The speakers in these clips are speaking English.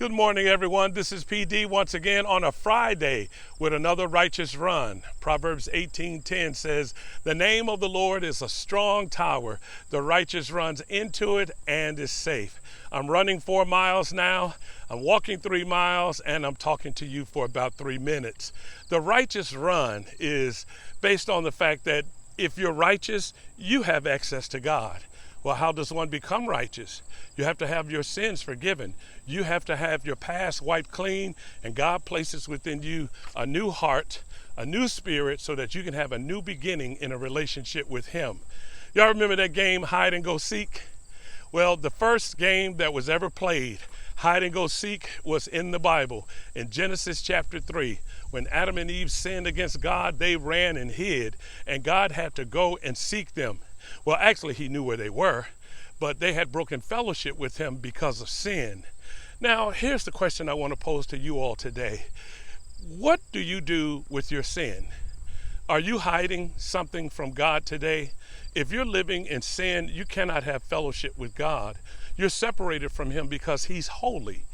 Good morning, everyone. This is PD once again on a Friday with another righteous run. Proverbs 18:10 says, "The name of the Lord is a strong tower. The righteous runs into it and is safe." I'm running 4 miles now. I'm walking 3 miles, and I'm talking to you for about 3 minutes. The righteous run is based on the fact that if you're righteous, you have access to God. Well, how does one become righteous? You have to have your sins forgiven. You have to have your past wiped clean, and God places within you a new heart, a new spirit, so that you can have a new beginning in a relationship with Him. Y'all remember that game, hide and go seek? Well, the first game that was ever played, hide and go seek, was in the Bible. In Genesis chapter 3, when Adam and Eve sinned against God, they ran and hid, and God had to go and seek them. Well, actually, He knew where they were, but they had broken fellowship with Him because of sin. Now, here's the question I want to pose to you all today. What do you do with your sin? Are you hiding something from God today? If you're living in sin, you cannot have fellowship with God. You're separated from Him because He's holy.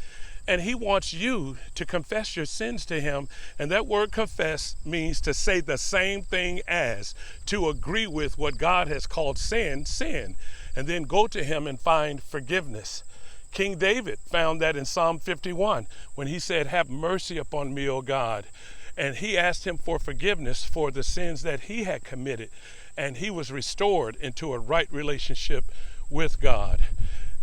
And He wants you to confess your sins to Him. And that word confess means to say the same thing as, to agree with what God has called sin, sin, and then go to Him and find forgiveness. King David found that in Psalm 51 when he said, "Have mercy upon me, O God." And he asked Him for forgiveness for the sins that he had committed. And he was restored into a right relationship with God.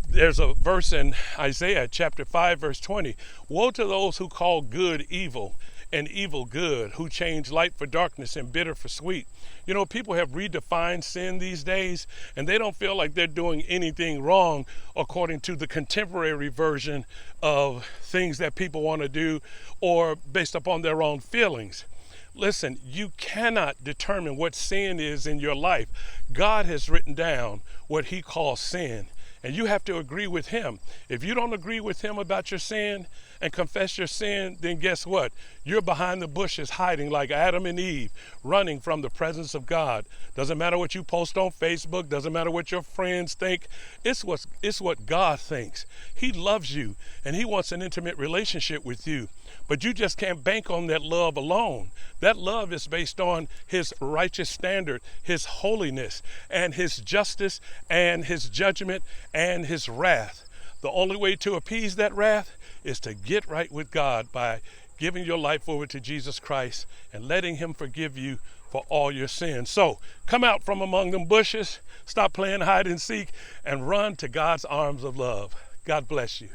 There's a verse in Isaiah chapter 5, verse 20. "Woe to those who call good evil and evil good, who change light for darkness and bitter for sweet." You know, people have redefined sin these days, and they don't feel like they're doing anything wrong according to the contemporary version of things that people want to do or based upon their own feelings. Listen, you cannot determine what sin is in your life. God has written down what He calls sin, and you have to agree with Him. If you don't agree with Him about your sin and confess your sin, then guess what? You're behind the bushes hiding like Adam and Eve, running from the presence of God. Doesn't matter what you post on Facebook, doesn't matter what your friends think. It's what God thinks. He loves you, and He wants an intimate relationship with you. But you just can't bank on that love alone. That love is based on His righteous standard, His holiness, and His justice, and His judgment, and His wrath. The only way to appease that wrath is to get right with God by giving your life over to Jesus Christ and letting Him forgive you for all your sins. So come out from among them bushes, stop playing hide and seek, and run to God's arms of love. God bless you.